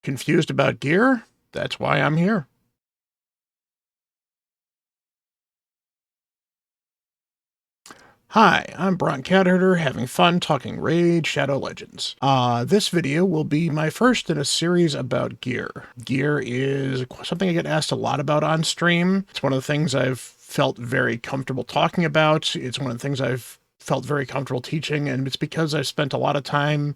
Confused about gear? That's why I'm here. Hi, I'm Bront CatHerder, having fun talking Raid Shadow Legends. This video will be my first in a series about gear. Gear is something I get asked a lot about on stream. It's one of the things I've felt very comfortable talking about. It's one of the things I've felt very comfortable teaching, and it's because I've spent a lot of time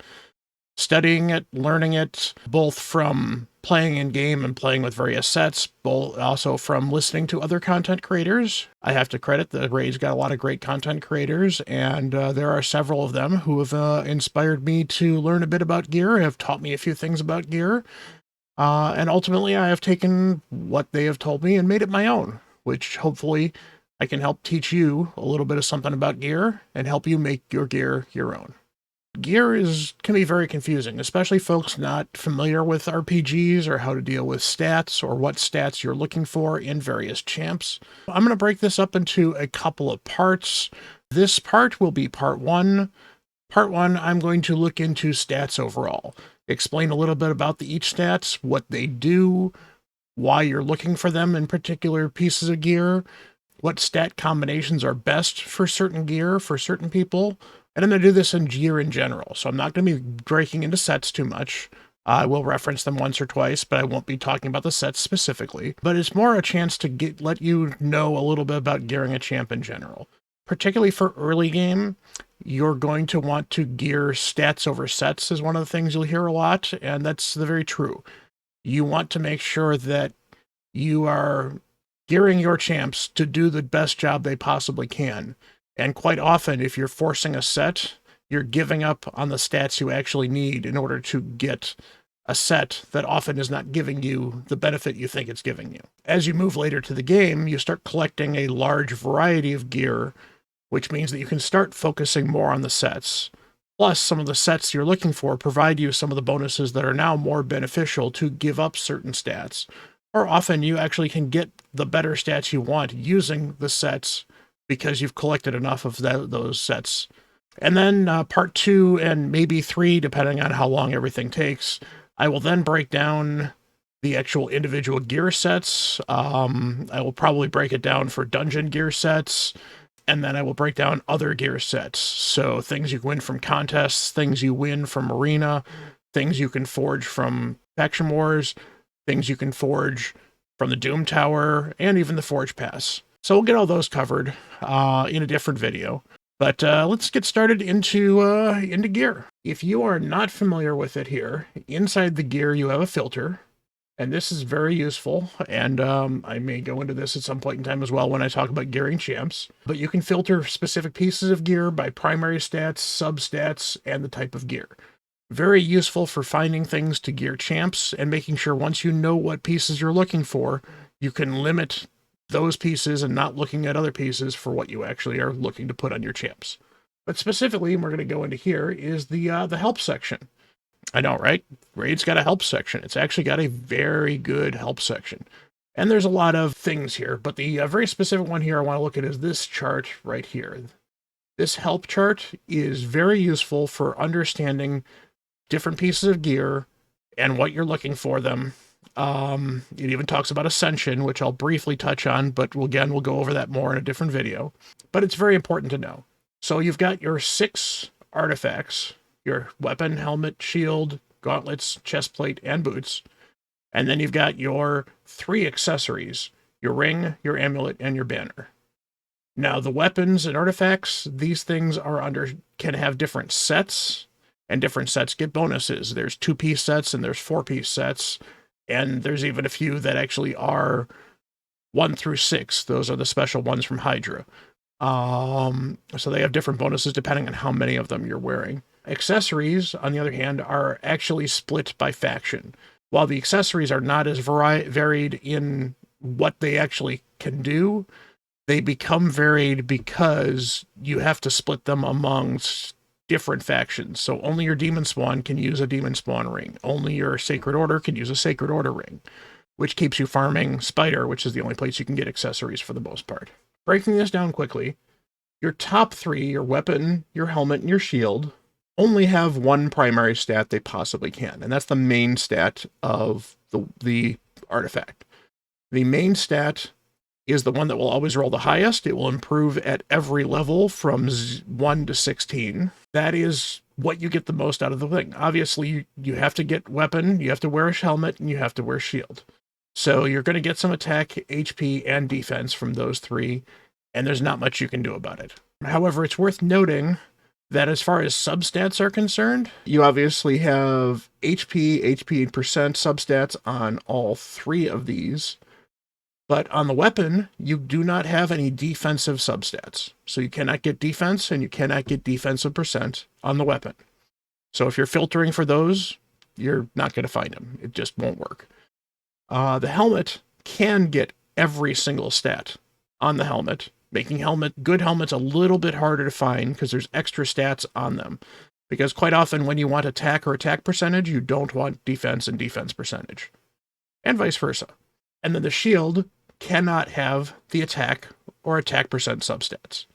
studying it, learning it, both from playing in game and playing with various sets, both also from listening to other content creators. I have to credit the Raid's got a lot of great content creators, and there are several of them who have inspired me to learn a bit about gear, have taught me a few things about gear, and ultimately I have taken what they have told me and made it my own, which hopefully I can help teach you a little bit of something about gear and help you make your gear your own. Gear can be very confusing, especially folks not familiar with RPGs or how to deal with stats or what stats you're looking for in various champs. I'm going to break this up into a couple of parts. This part will be part one. Part one, I'm going to look into stats overall, explain a little bit about each stats, what they do, why you're looking for them in particular pieces of gear, what stat combinations are best for certain gear for certain people. And I'm going to do this in gear in general, so I'm not going to be breaking into sets too much. I will reference them once or twice, but I won't be talking about the sets specifically. But it's more a chance to let you know a little bit about gearing a champ in general. Particularly for early game, you're going to want to gear stats over sets is one of the things you'll hear a lot, and that's very true. You want to make sure that you are gearing your champs to do the best job they possibly can. And quite often, if you're forcing a set, you're giving up on the stats you actually need in order to get a set that often is not giving you the benefit you think it's giving you. As you move later to the game, you start collecting a large variety of gear, which means that you can start focusing more on the sets. Plus, some of the sets you're looking for provide you some of the bonuses that are now more beneficial to give up certain stats. Or often you actually can get the better stats you want using the sets because you've collected enough of those sets. And then part two and maybe three, depending on how long everything takes, I will then break down the actual individual gear sets. I will probably break it down for dungeon gear sets, and then I will break down other gear sets. So things you win from contests, things you win from arena, things you can forge from faction wars, things you can forge from the Doom Tower, and even the Forge Pass. So we'll get all those covered in a different video. But let's get started into gear. If you are not familiar with it here, inside the gear you have a filter, and this is very useful, and I may go into this at some point in time as well when I talk about gearing champs. But you can filter specific pieces of gear by primary stats, substats, and the type of gear. Very useful for finding things to gear champs and making sure once you know what pieces you're looking for, you can limit those pieces and not looking at other pieces for what you actually are looking to put on your champs. But specifically, and we're going to go into here, is the help section. I know, right? Raid's got a help section. It's actually got a very good help section. And there's a lot of things here, but the very specific one here I want to look at is this chart right here. This help chart is very useful for understanding different pieces of gear and what you're looking for them. It even talks about Ascension, which I'll briefly touch on, but we'll go over that more in a different video. But it's very important to know. So you've got your 6 artifacts, your weapon, helmet, shield, gauntlets, chestplate, and boots. And then you've got your 3 accessories, your ring, your amulet, and your banner. Now, the weapons and artifacts, these things can have different sets, and different sets get bonuses. There's 2-piece sets and there's 4-piece sets. And there's even a few that actually are 1 through 6. Those are the special ones from Hydra. So they have different bonuses depending on how many of them you're wearing. Accessories, on the other hand, are actually split by faction. While the accessories are not as varied in what they actually can do, they become varied because you have to split them amongst different factions. So only your Demon Spawn can use a Demon Spawn ring. Only your Sacred Order can use a Sacred Order ring, which keeps you farming Spider, which is the only place you can get accessories for the most part. Breaking this down quickly, your top 3, your weapon, your helmet, and your shield, only have one primary stat they possibly can, and that's the main stat of the artifact. The main stat is the one that will always roll the highest. It will improve at every level from 1 to 16. That is what you get the most out of the thing. Obviously, you have to get weapon, you have to wear a helmet, and you have to wear shield. So you're going to get some attack, HP, and defense from those three, and there's not much you can do about it. However, it's worth noting that as far as substats are concerned, you obviously have HP and percent substats on all three of these. But on the weapon, you do not have any defensive substats. So you cannot get defense and you cannot get defensive percent on the weapon. So if you're filtering for those, you're not going to find them. It just won't work. The helmet can get every single stat on the helmet, making good helmets a little bit harder to find because there's extra stats on them. Because quite often when you want attack or attack percentage, you don't want defense and defense percentage. And vice versa. And then the shield cannot have the attack or attack percent substats.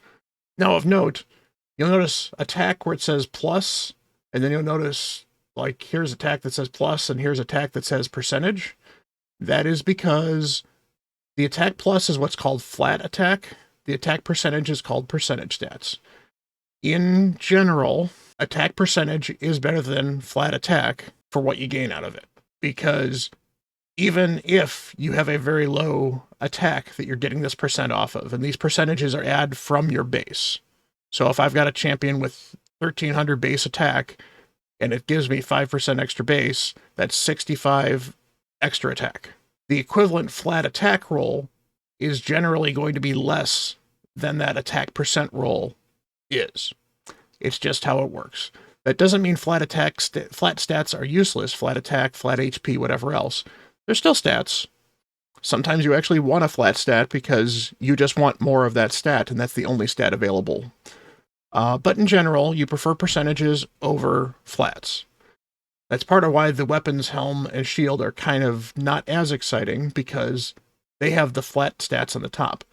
Now, of note, you'll notice attack where it says plus, and then you'll notice, like, here's attack that says plus, and here's attack that says percentage. That is because the attack plus is what's called flat attack. The attack percentage is called percentage stats. In general, attack percentage is better than flat attack for what you gain out of it, because even if you have a very low attack that you're getting this percent off of, and these percentages are added from your base. So if I've got a champion with 1300 base attack, and it gives me 5% extra base, that's 65 extra attack. The equivalent flat attack roll is generally going to be less than that attack percent roll is. It's just how it works. That doesn't mean flat stats are useless, flat attack, flat HP, whatever else. They're still stats. Sometimes you actually want a flat stat because you just want more of that stat, and that's the only stat available. But in general, you prefer percentages over flats. That's part of why the weapons, helm, and shield are kind of not as exciting, because they have the flat stats on the top.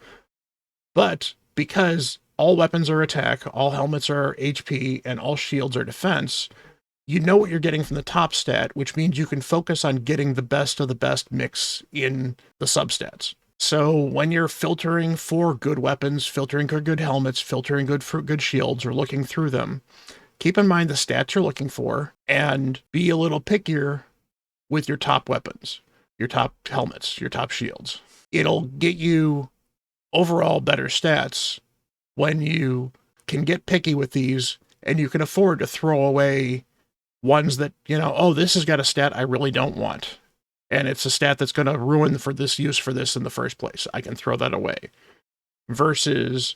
But because all weapons are attack, all helmets are HP, and all shields are defense, you know what you're getting from the top stat, which means you can focus on getting the best of the best mix in the substats. So when you're filtering for good weapons, filtering for good helmets, filtering for good shields, or looking through them, keep in mind the stats you're looking for, and be a little pickier with your top weapons, your top helmets, your top shields. It'll get you overall better stats when you can get picky with these, and you can afford to throw away ones that, oh, this has got a stat I really don't want, and it's a stat that's going to ruin for this use for this in the first place. I can throw that away. Versus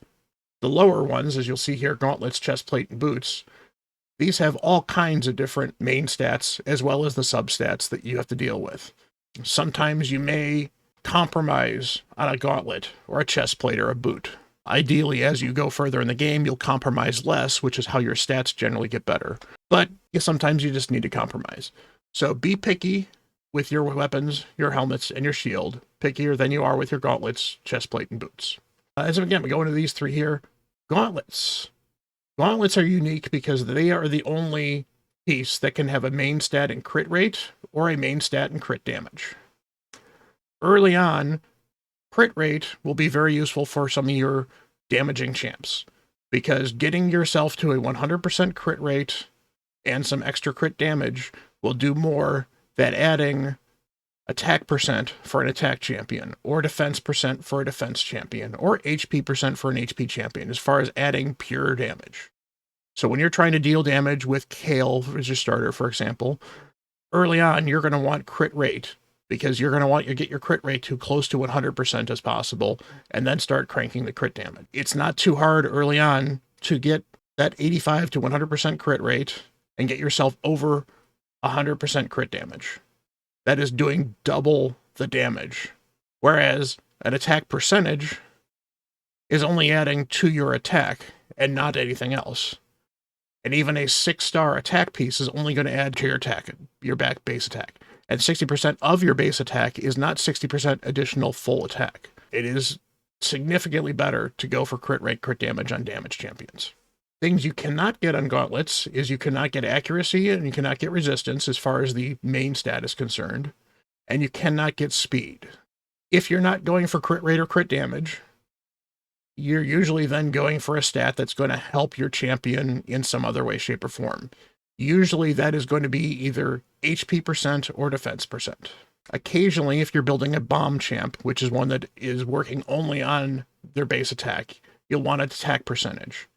the lower ones, as you'll see here, gauntlets, chestplate, and boots. These have all kinds of different main stats as well as the substats that you have to deal with. Sometimes you may compromise on a gauntlet or a chestplate or a boot. Ideally, as you go further in the game, you'll compromise less, which is how your stats generally get better. But sometimes you just need to compromise. So be picky with your weapons, your helmets, and your shield. Pickier than you are with your gauntlets, chestplate, and boots. As again, we go into these three here. Gauntlets. Gauntlets are unique because they are the only piece that can have a main stat in crit rate or a main stat in crit damage. Early on, crit rate will be very useful for some of your damaging champs, because getting yourself to a 100% crit rate and some extra crit damage will do more than adding attack percent for an attack champion, or defense percent for a defense champion, or HP percent for an HP champion, as far as adding pure damage. So when you're trying to deal damage with Kale as your starter, for example, early on, you're going to want crit rate, because you're going to want to get your crit rate to close to 100% as possible, and then start cranking the crit damage. It's not too hard early on to get that 85 to 100% crit rate and get yourself over 100% crit damage. That is doing double the damage. Whereas an attack percentage is only adding to your attack and not anything else. And even a 6-star attack piece is only going to add to your attack, your base attack. And 60% of your base attack is not 60% additional full attack. It is significantly better to go for crit rate, crit damage on damage champions. Things you cannot get on gauntlets is you cannot get accuracy and you cannot get resistance as far as the main stat is concerned, and you cannot get speed. If you're not going for crit rate or crit damage, you're usually then going for a stat that's going to help your champion in some other way, shape, or form. Usually that is going to be either HP percent or defense percent. Occasionally, if you're building a bomb champ, which is one that is working only on their base attack, you'll want attack percentage.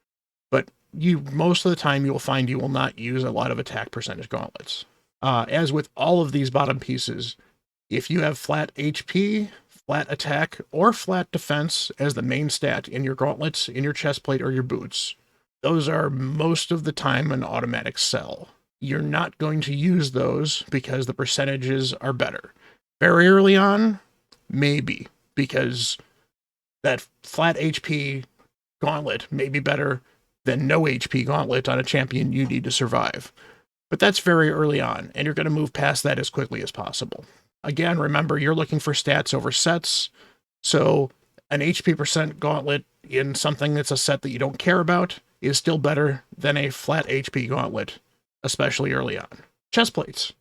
But most of the time, you will find you will not use a lot of attack percentage gauntlets. As with all of these bottom pieces, if you have flat HP, flat attack, or flat defense as the main stat in your gauntlets, in your chest plate, or your boots, those are most of the time an automatic sell. You're not going to use those because the percentages are better. Very early on, maybe, because that flat HP gauntlet may be better than no HP gauntlet on a champion you need to survive. But that's very early on, and you're going to move past that as quickly as possible. Again, remember, you're looking for stats over sets, so an HP percent gauntlet in something that's a set that you don't care about is still better than a flat HP gauntlet, especially early on. Chest plates.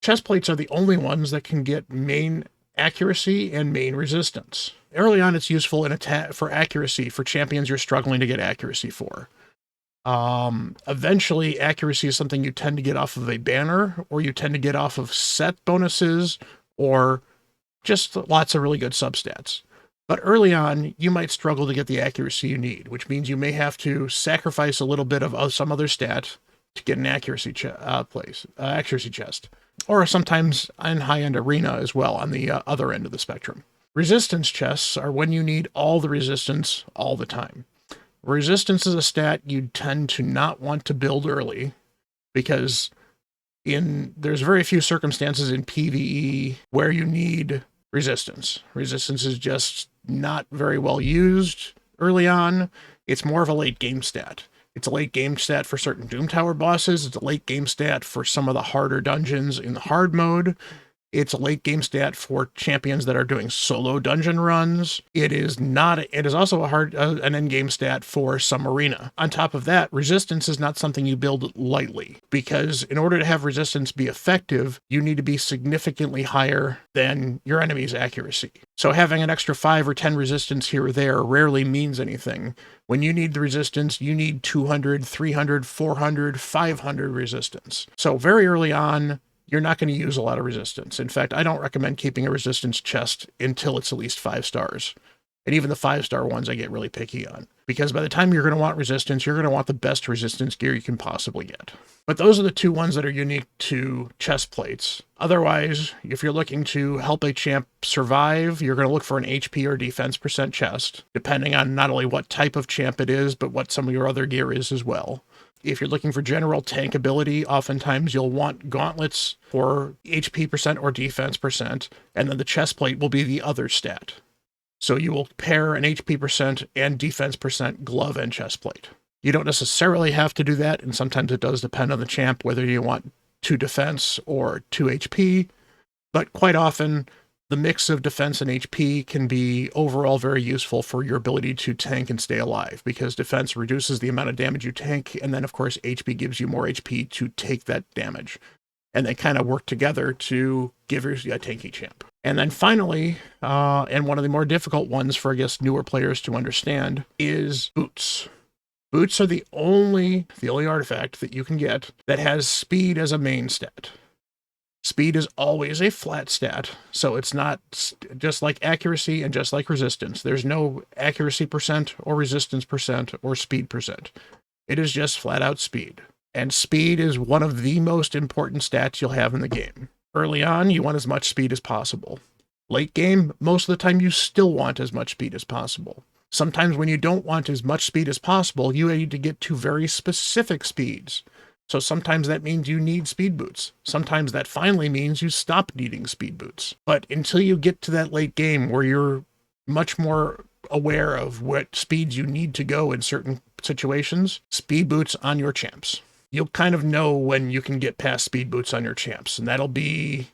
Chest plates are the only ones that can get main accuracy and main resistance. Early on, it's useful in attack for accuracy for champions you're struggling to get accuracy for. Eventually, accuracy is something you tend to get off of a banner, or you tend to get off of set bonuses, or just lots of really good substats. But early on, you might struggle to get the accuracy you need, which means you may have to sacrifice a little bit of some other stat to get an accuracy accuracy chest. Or sometimes in high-end arena as well, on the other end of the spectrum. Resistance chests are when you need all the resistance all the time. Resistance is a stat you tend to not want to build early, because there's very few circumstances in PvE where you need resistance. Resistance is just not very well used early on. It's more of a late game stat. It's a late game stat for certain Doom Tower bosses. It's a late game stat for some of the harder dungeons in the hard mode. It's a late game stat for champions that are doing solo dungeon runs. It is also an end game stat for some arena. On top of that, resistance is not something you build lightly, because in order to have resistance be effective, you need to be significantly higher than your enemy's accuracy. So having an extra 5 or 10 resistance here or there rarely means anything. When you need the resistance, you need 200, 300, 400, 500 resistance. So very early on, you're not going to use a lot of resistance. In fact, I don't recommend keeping a resistance chest until it's at least 5 stars. And even the 5-star ones I get really picky on. Because by the time you're going to want resistance, you're going to want the best resistance gear you can possibly get. But those are the two ones that are unique to chest plates. Otherwise, if you're looking to help a champ survive, you're going to look for an HP or defense percent chest, depending on not only what type of champ it is, but what some of your other gear is as well. If you're looking for general tank ability, oftentimes you'll want gauntlets for HP percent or defense percent, and then the chest plate will be the other stat. So you will pair an HP percent and defense percent glove and chest plate. You don't necessarily have to do that, and sometimes it does depend on the champ whether you want 2 defense or 2 HP, but quite often the mix of defense and HP can be overall very useful for your ability to tank and stay alive, because defense reduces the amount of damage you take, and then of course HP gives you more HP to take that damage. And they kind of work together to give you a tanky champ. And then finally, and one of the more difficult ones for, I guess, newer players to understand, is boots. Boots are the only artifact that you can get that has speed as a main stat. Speed is always a flat stat, so it's not just like accuracy and just like resistance. There's no accuracy percent or resistance percent or speed percent. It is just flat out speed. And speed is one of the most important stats you'll have in the game. Early on, you want as much speed as possible. Late game, most of the time you still want as much speed as possible. Sometimes when you don't want as much speed as possible, you need to get to very specific speeds. So sometimes that means you need speed boots. Sometimes that finally means you stop needing speed boots. But until you get to that late game where you're much more aware of what speeds you need to go in certain situations, speed boots on your champs. You'll kind of know when you can get past speed boots on your champs, and that'll be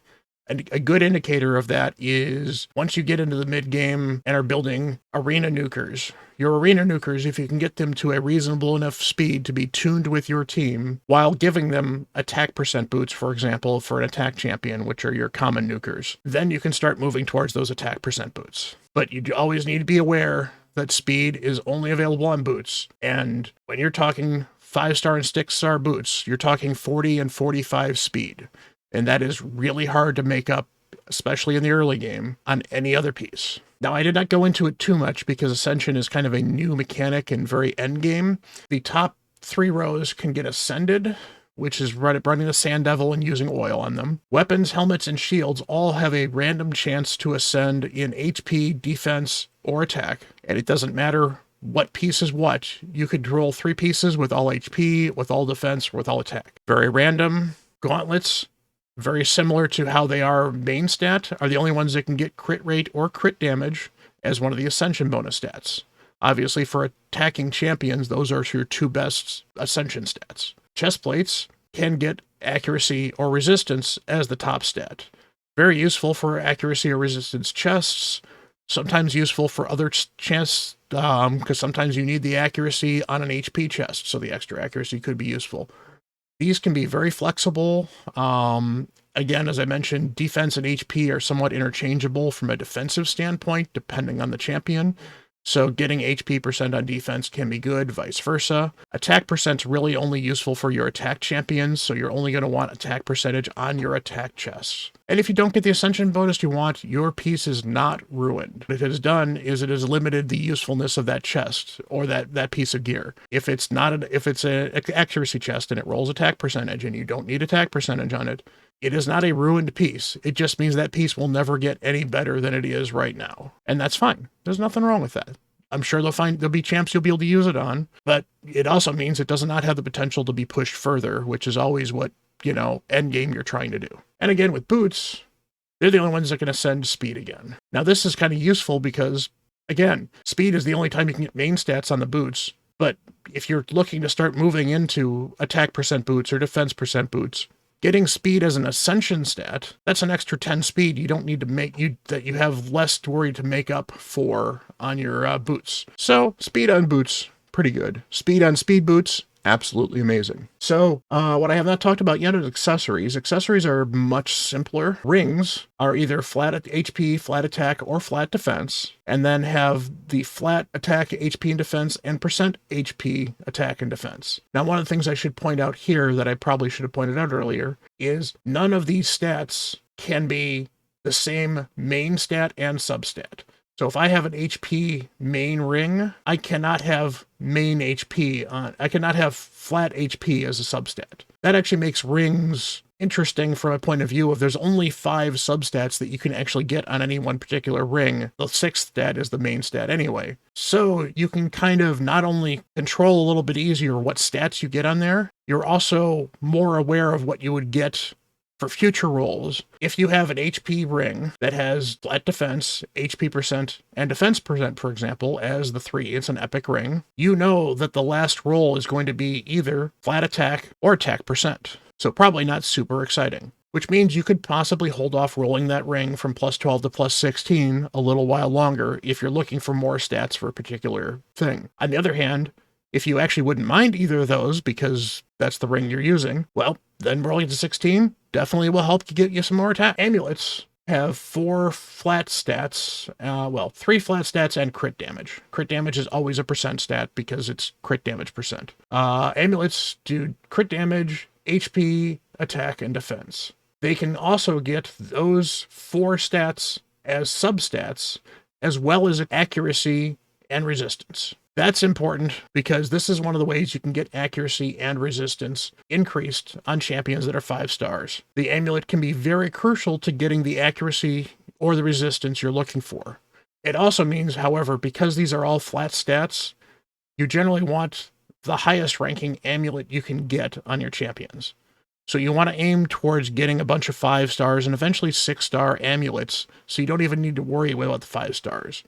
And a good indicator of that is once you get into the mid game and are building arena nukers. Your arena nukers, if you can get them to a reasonable enough speed to be tuned with your team while giving them attack percent boots, for example, for an attack champion, which are your common nukers, then you can start moving towards those attack percent boots. But you always need to be aware that speed is only available on boots. And when you're talking 5-star and 6-star boots, you're talking 40 and 45 speed. And that is really hard to make up, especially in the early game, on any other piece. Now, I did not go into it too much because Ascension is kind of a new mechanic and very end game. The top 3 rows can get ascended, which is running the Sand Devil and using oil on them. Weapons, helmets, and shields all have a random chance to ascend in HP, defense, or attack. And it doesn't matter what piece is what. You could roll 3 pieces with all HP, with all defense, with all attack. Very random. Gauntlets, very similar to how they are main stat, are the only ones that can get crit rate or crit damage as one of the Ascension bonus stats. Obviously, for attacking champions, those are your 2 best Ascension stats. Chest plates can get accuracy or resistance as the top stat. Very useful for accuracy or resistance chests, sometimes useful for other chests, because sometimes you need the accuracy on an HP chest, so the extra accuracy could be useful. These can be very flexible. Again, as I mentioned, defense and HP are somewhat interchangeable from a defensive standpoint, depending on the champion. So getting HP percent on defense can be good, vice versa. Attack percent's really only useful for your attack champions, so you're only going to want attack percentage on your attack chests. And if you don't get the Ascension bonus you want, your piece is not ruined. What it has done is it has limited the usefulness of that chest or that piece of gear. If it's an accuracy chest and it rolls attack percentage and you don't need attack percentage on it, it is not a ruined piece. It just means that piece will never get any better than it is right now. And that's fine. There's nothing wrong with that. I'm sure there'll be champs you'll be able to use it on, but it also means it does not have the potential to be pushed further, which is always what, end game you're trying to do. And again, with boots, they're the only ones that can ascend speed again. Now, this is kind of useful because, again, speed is the only time you can get main stats on the boots, but if you're looking to start moving into attack percent boots or defense percent boots, getting speed as an Ascension stat, that's an extra 10 speed you don't need to that you have less to worry to make up for on your boots. So, speed on boots, pretty good. Speed on speed boots, absolutely amazing. So, what I have not talked about yet is accessories. Accessories are much simpler. Rings are either flat HP, flat attack, or flat defense, and then have the flat attack, HP, and defense, and percent HP, attack, and defense. Now, one of the things I should point out here that I probably should have pointed out earlier is none of these stats can be the same main stat and substat. So if I have an HP main ring, I cannot have main HP on. I cannot have flat HP as a substat. That actually makes rings interesting from a point of view of there's only 5 substats that you can actually get on any one particular ring. The 6th stat is the main stat anyway. So you can kind of not only control a little bit easier what stats you get on there, you're also more aware of what you would get for future rolls. If you have an HP ring that has flat defense, HP percent, and defense percent, for example, as the 3, it's an epic ring, you know that the last roll is going to be either flat attack or attack percent. So probably not super exciting, which means you could possibly hold off rolling that ring from plus 12 to plus 16 a little while longer if you're looking for more stats for a particular thing. On the other hand, if you actually wouldn't mind either of those because that's the ring you're using, well, then rolling to 16 definitely will help to get you some more attack. Amulets have 4 flat stats, 3 flat stats and crit damage. Crit damage is always a percent stat because it's crit damage percent. Amulets do crit damage, HP, attack, and defense. They can also get those 4 stats as substats, as well as accuracy and resistance. That's important because this is one of the ways you can get accuracy and resistance increased on champions that are 5 stars. The amulet can be very crucial to getting the accuracy or the resistance you're looking for. It also means, however, because these are all flat stats, you generally want the highest ranking amulet you can get on your champions. So you want to aim towards getting a bunch of 5 stars and eventually 6-star amulets, so you don't even need to worry about the 5 stars.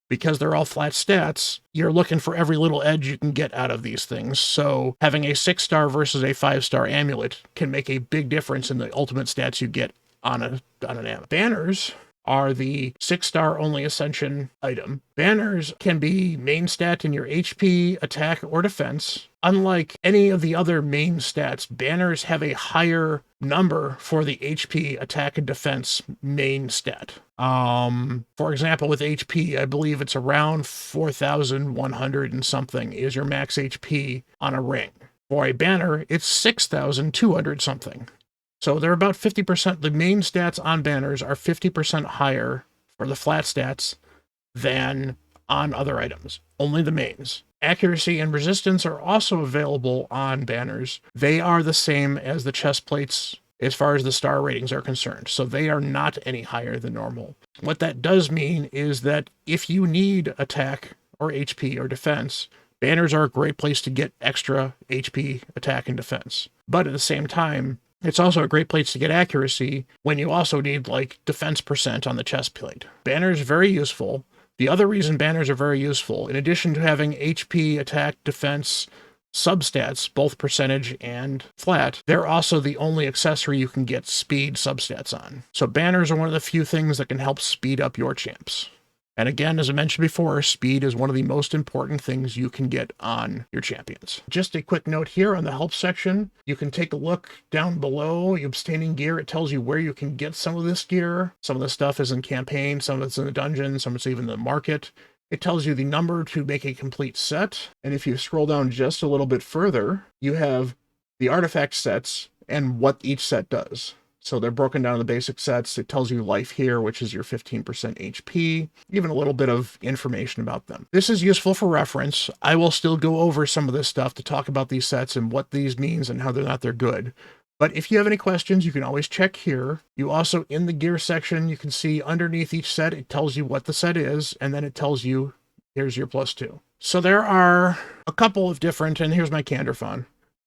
Because they're all flat stats, you're looking for every little edge you can get out of these things. So having a 6-star versus a 5-star amulet can make a big difference in the ultimate stats you get on an ammo. Banners are the 6-star only ascension item. Banners can be main stat in your HP, attack, or defense. Unlike any of the other main stats, banners have a higher number for the HP, attack, and defense main stat. For example, with HP, I believe it's around 4,100 and something is your max HP on a ring. For a banner, it's 6,200 something. So they're about 50%. The main stats on banners are 50% higher for the flat stats than on other items. Only the mains. Accuracy and resistance are also available on banners. They are the same as the chest plates as far as the star ratings are concerned. So they are not any higher than normal. What that does mean is that if you need attack or HP or defense, banners are a great place to get extra HP, attack, and defense. But at the same time, it's also a great place to get accuracy when you also need, like, defense percent on the chest plate. Banners are very useful. The other reason banners are very useful, in addition to having HP, attack, defense, substats, both percentage and flat, they're also the only accessory you can get speed substats on. So banners are one of the few things that can help speed up your champs. And again, as I mentioned before, speed is one of the most important things you can get on your champions. Just a quick note here on the help section. You can take a look down below. Your obtaining gear, it tells you where you can get some of this gear. Some of the stuff is in campaign, some of it's in the dungeon, some of it's even in the market. It tells you the number to make a complete set. And if you scroll down just a little bit further, you have the artifact sets and what each set does. So they're broken down in the basic sets. It tells you life here, which is your 15% HP, even a little bit of information about them. This is useful for reference. I will still go over some of this stuff to talk about these sets and what these means and how they're good. But if you have any questions, you can always check here. You also, in the gear section, you can see underneath each set, it tells you what the set is, and then it tells you, here's your +2. So there are a couple of different, and here's my Candor font,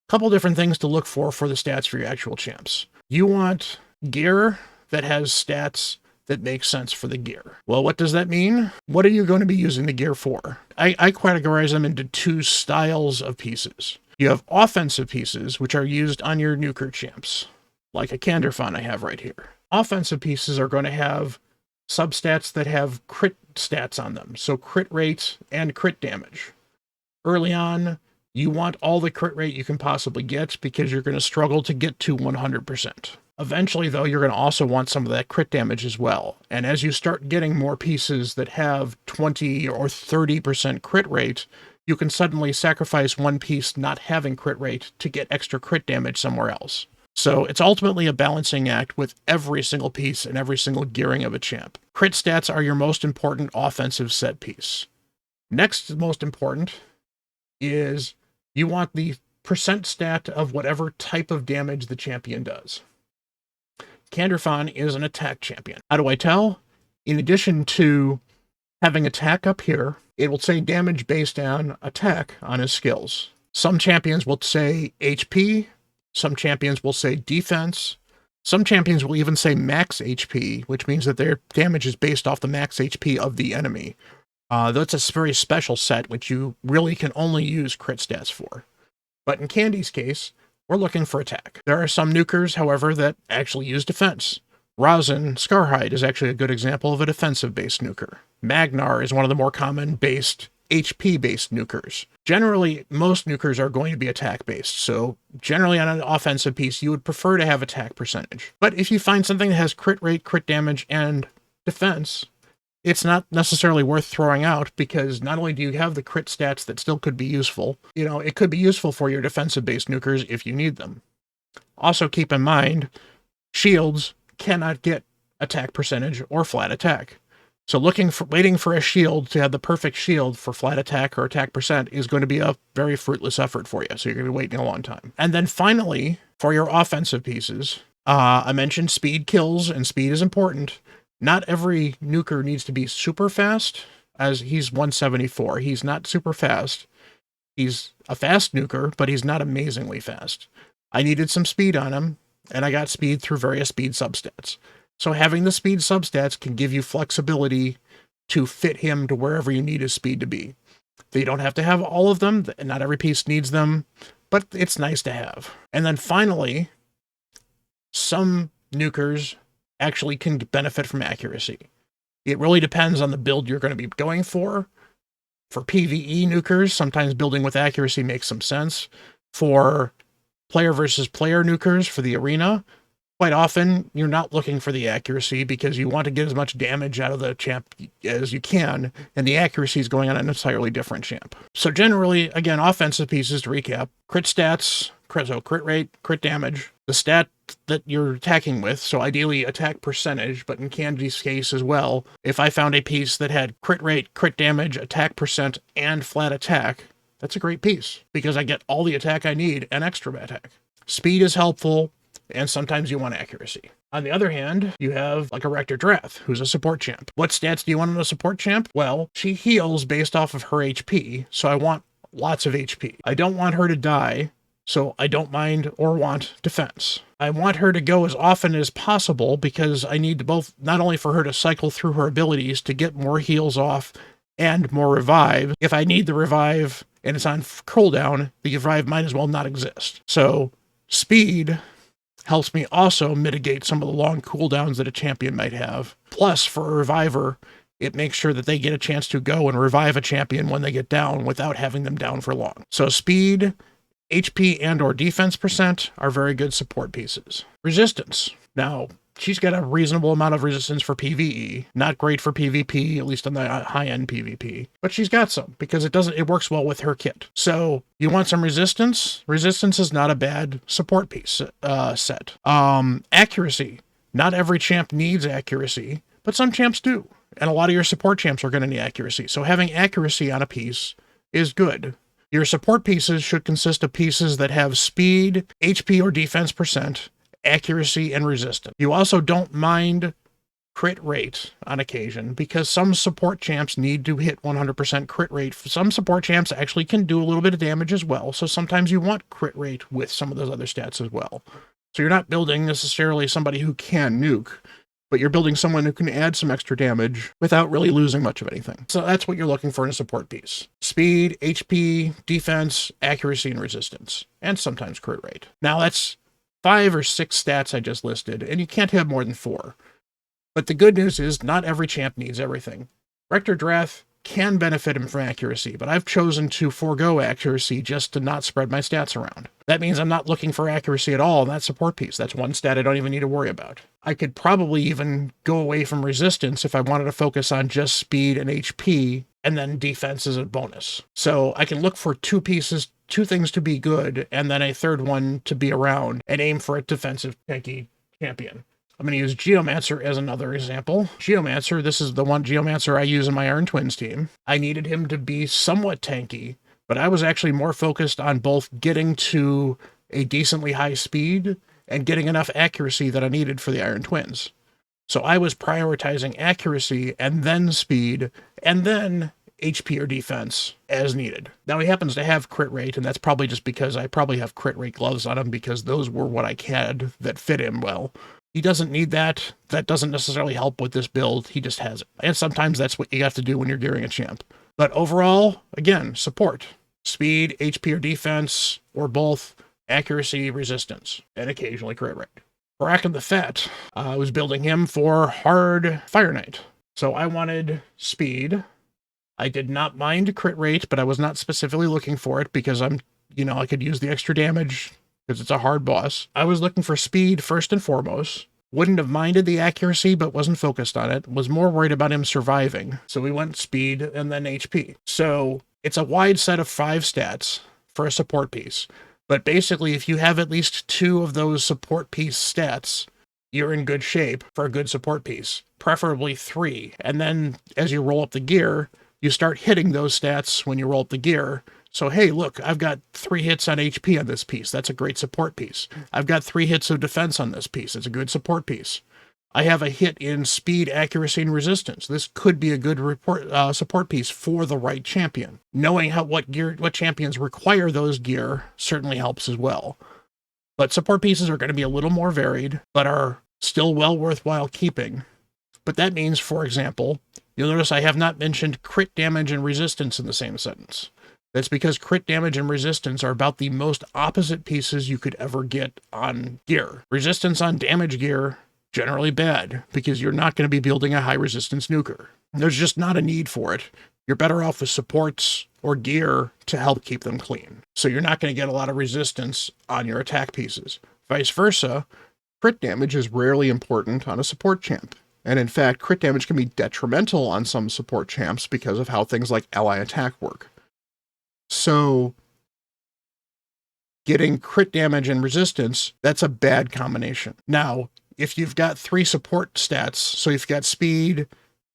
couple different things to look for the stats for your actual champs. You want gear that has stats that make sense for the gear. Well, what does that mean? What are you going to be using the gear for? I categorize them into two styles of pieces. You have offensive pieces, which are used on your nuker champs, like a Candor font I have right here. Offensive pieces are going to have substats that have crit stats on them, so crit rate and crit damage. Early on, you want all the crit rate you can possibly get because you're going to struggle to get to 100%. Eventually, though, you're going to also want some of that crit damage as well. And as you start getting more pieces that have 20 or 30% crit rate, you can suddenly sacrifice one piece not having crit rate to get extra crit damage somewhere else. So it's ultimately a balancing act with every single piece and every single gearing of a champ. Crit stats are your most important offensive set piece. Next most important is you want the percent stat of whatever type of damage the champion does. Candor font is an attack champion. How do I tell? In addition to having attack up here, it will say damage based on attack on his skills. Some champions will say HP, some champions will say defense, some champions will even say max HP, which means that their damage is based off the max HP of the enemy. That's a very special set, which you really can only use crit stats for. But in Candy's case, we're looking for attack. There are some nukers, however, that actually use defense. Rosin Scarhide is actually a good example of a defensive-based nuker. Magnar is one of the more common HP-based nukers. Generally, most nukers are going to be attack-based, so generally on an offensive piece, you would prefer to have attack percentage. But if you find something that has crit rate, crit damage, and defense, it's not necessarily worth throwing out because not only do you have the crit stats that still could be useful, it could be useful for your defensive-based nukers if you need them. Also keep in mind, shields cannot get attack percentage or flat attack. So waiting for a shield to have the perfect shield for flat attack or attack percent is going to be a very fruitless effort for you. So you're going to be waiting a long time. And then finally, for your offensive pieces, I mentioned speed kills, and speed is important. Not every nuker needs to be super fast, as he's 174. He's not super fast. He's a fast nuker, but he's not amazingly fast. I needed some speed on him, and I got speed through various speed substats. So having the speed substats can give you flexibility to fit him to wherever you need his speed to be. You don't have to have all of them. Not every piece needs them, but it's nice to have. And then finally, some nukers actually can benefit from accuracy. It really depends on the build you're going to be going for. For PvE nukers, sometimes building with accuracy makes some sense. For player versus player nukers for the arena, quite often you're not looking for the accuracy because you want to get as much damage out of the champ as you can, and the accuracy is going on an entirely different champ. So generally, again, offensive pieces to recap: crit stats, crit rate, crit damage, the stat that you're attacking with, so ideally attack percentage, but in Candy's case as well, if I found a piece that had crit rate, crit damage, attack percent, and flat attack, that's a great piece, because I get all the attack I need and extra attack. Speed is helpful, and sometimes you want accuracy. On the other hand, you have like a Rector Drath, who's a support champ. What stats do you want in a support champ? Well, she heals based off of her HP, so I want lots of HP. I don't want her to die, so I don't mind or want defense. I want her to go as often as possible because I need to both, not only for her to cycle through her abilities to get more heals off and more revive. If I need the revive and it's on cooldown, the revive might as well not exist. So speed helps me also mitigate some of the long cooldowns that a champion might have. Plus, for a reviver, it makes sure that they get a chance to go and revive a champion when they get down without having them down for long. So speed, HP and or defense percent are very good support pieces. Resistance. Now, she's got a reasonable amount of resistance for PvE. Not great for PvP, at least on the high-end PvP. But she's got some, because it works well with her kit. So, you want some resistance? Resistance is not a bad support piece set. Accuracy. Not every champ needs accuracy, but some champs do. And a lot of your support champs are going to need accuracy. So having accuracy on a piece is good. Your support pieces should consist of pieces that have speed, HP or defense percent, accuracy, and resistance. You also don't mind crit rate on occasion because some support champs need to hit 100% crit rate. Some support champs actually can do a little bit of damage as well, so sometimes you want crit rate with some of those other stats as well. So you're not building necessarily somebody who can nuke, but you're building someone who can add some extra damage without really losing much of anything. So that's what you're looking for in a support piece. Speed, HP, defense, accuracy, and resistance. And sometimes crit rate. Now that's 5 or 6 stats I just listed, and you can't have more than 4. But the good news is not every champ needs everything. Rector Drath can benefit him from accuracy, but I've chosen to forego accuracy just to not spread my stats around. That means I'm not looking for accuracy at all in that support piece. That's one stat I don't even need to worry about. I could probably even go away from resistance if I wanted to focus on just speed and HP, and then defense as a bonus. So I can look for 2 things to be good, and then a third one to be around, and aim for a defensive tanky champion. I'm going to use Geomancer as another example. Geomancer, this is the one Geomancer I use in my Iron Twins team. I needed him to be somewhat tanky, but I was actually more focused on both getting to a decently high speed and getting enough accuracy that I needed for the Iron Twins. So I was prioritizing accuracy and then speed and then HP or defense as needed. Now he happens to have crit rate, and that's probably just because I probably have crit rate gloves on him because those were what I had that fit him well. He doesn't need that. That doesn't necessarily help with this build. He just has it. And sometimes that's what you have to do when you're gearing a champ. But overall, again, support. Speed, HP or defense, or both, accuracy, resistance, and occasionally crit rate. Bracken the Fat, I was building him for hard Fire Knight. So I wanted speed. I did not mind crit rate, but I was not specifically looking for it because I could use the extra damage because it's a hard boss. I was looking for speed first and foremost. Wouldn't have minded the accuracy, but wasn't focused on it. Was more worried about him surviving. So we went speed and then HP. So it's a wide set of 5 stats for a support piece. But basically, if you have at least 2 of those support piece stats, you're in good shape for a good support piece. Preferably 3. And then as you roll up the gear, you start hitting those stats when you roll up the gear. So, hey, look, I've got 3 hits on HP on this piece. That's a great support piece. I've got 3 hits of defense on this piece. It's a good support piece. I have a hit in speed, accuracy, and resistance. This could be a good support piece for the right champion. Knowing what champions require those gear certainly helps as well. But support pieces are going to be a little more varied, but are still well worthwhile keeping. But that means, for example, you'll notice I have not mentioned crit damage and resistance in the same sentence. That's because crit damage and resistance are about the most opposite pieces you could ever get on gear. Resistance on damage gear generally bad, because you're not going to be building a high resistance nuker. There's just not a need for it. You're better off with supports or gear to help keep them clean. So you're not going to get a lot of resistance on your attack pieces. Vice versa, crit damage is rarely important on a support champ. And in fact, crit damage can be detrimental on some support champs because of how things like ally attack work. So getting crit damage and resistance, that's a bad combination. Now, if you've got 3 support stats, so you've got speed,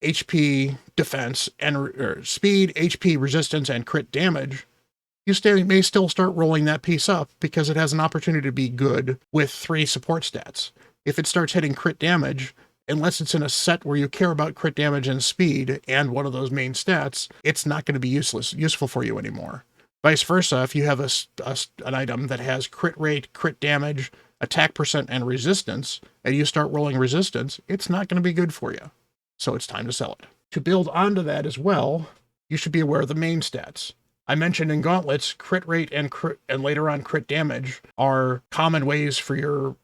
HP, defense, and speed, HP, resistance, and crit damage, you may still start rolling that piece up because it has an opportunity to be good with 3 support stats. If it starts hitting crit damage, unless it's in a set where you care about crit damage and speed and one of those main stats, it's not going to be useful for you anymore. Vice versa, if you have an item that has crit rate, crit damage, attack percent, and resistance, and you start rolling resistance, it's not going to be good for you. So it's time to sell it. To build onto that as well, you should be aware of the main stats. I mentioned in gauntlets, crit rate and later on crit damage are common ways for your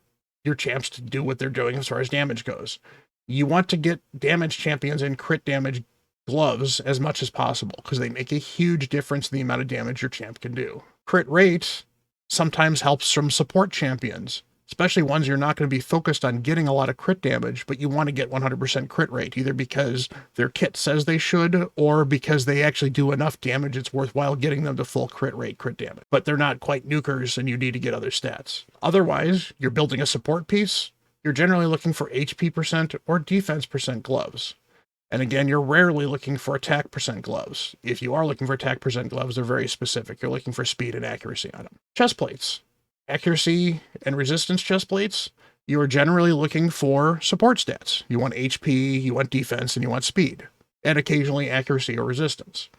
champs to do what they're doing as far as damage goes. You want to get damage champions in crit damage gloves as much as possible because they make a huge difference in the amount of damage your champ can do. Crit rate sometimes helps from support champions, especially ones you're not going to be focused on getting a lot of crit damage, but you want to get 100% crit rate, either because their kit says they should or because they actually do enough damage it's worthwhile getting them to full crit rate, crit damage. But they're not quite nukers and you need to get other stats. Otherwise, you're building a support piece, you're generally looking for HP percent or defense percent gloves. And again, you're rarely looking for attack percent gloves. If you are looking for attack percent gloves, they're very specific. You're looking for speed and accuracy on them. Chest plates. Accuracy and resistance chest plates, you are generally looking for support stats. You want HP, you want defense, and you want speed, and occasionally accuracy or resistance.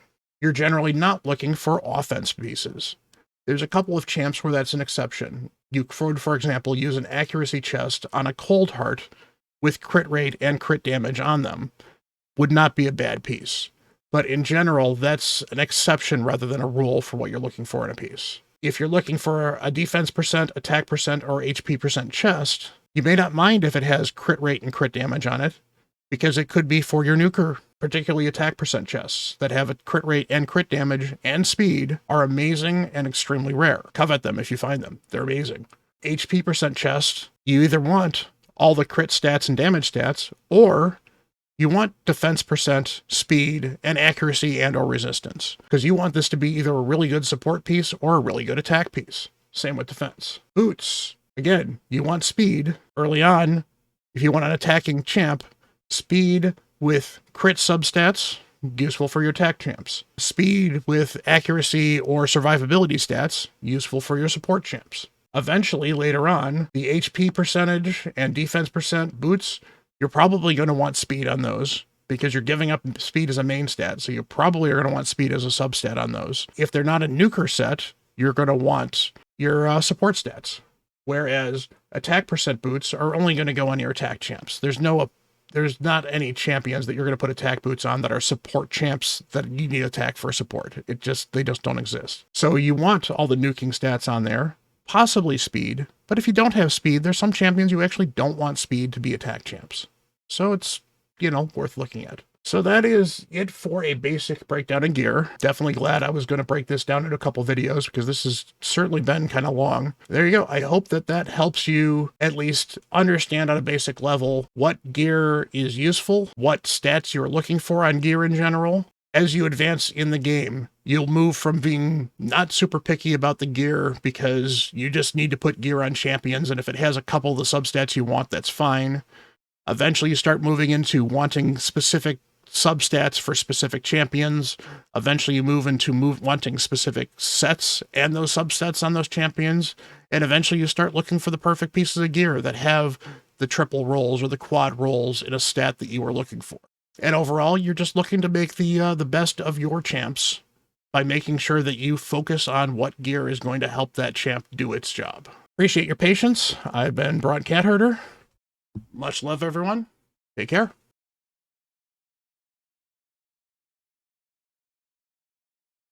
You're generally not looking for offense pieces. There's a couple of champs where that's an exception. You could, for example, use an accuracy chest on a cold heart with crit rate and crit damage on them. Would not be a bad piece. But in general, that's an exception rather than a rule for what you're looking for in a piece. If you're looking for a defense percent, attack percent, or HP percent chest, you may not mind if it has crit rate and crit damage on it, because it could be for your nuker, particularly attack percent chests that have a crit rate and crit damage and speed are amazing and extremely rare. Covet them if you find them. They're amazing. HP percent chest, you either want all the crit stats and damage stats, or you want defense percent, speed, and accuracy and or resistance, because you want this to be either a really good support piece or a really good attack piece. Same with defense. Boots. Again, you want speed early on. If you want an attacking champ, speed with crit substats, useful for your attack champs. Speed with accuracy or survivability stats, useful for your support champs. Eventually, later on, the HP percentage and defense percent boots, you're probably going to want speed on those because you're giving up speed as a main stat. So you probably are going to want speed as a substat on those. If they're not a nuker set, you're going to want your support stats. Whereas attack percent boots are only going to go on your attack champs. There's not any champions that you're going to put attack boots on that are support champs that you need attack for support. They just don't exist. So you want all the nuking stats on there, possibly speed. But if you don't have speed, there's some champions you actually don't want speed to be attack champs. So it's, worth looking at. So that is it for a basic breakdown in gear. Definitely glad I was going to break this down into a couple videos because this has certainly been kind of long. There you go. I hope that helps you at least understand on a basic level what gear is useful, what stats you're looking for on gear in general. As you advance in the game, you'll move from being not super picky about the gear because you just need to put gear on champions, and if it has a couple of the substats you want, that's fine. Eventually, you start moving into wanting specific substats for specific champions. Eventually, you move into wanting specific sets and those subsets on those champions. And eventually, you start looking for the perfect pieces of gear that have the triple rolls or the quad rolls in a stat that you are looking for. And overall, you're just looking to make the best of your champs by making sure that you focus on what gear is going to help that champ do its job. Appreciate your patience. I've been Bront CatHerder. Much love, everyone. Take care.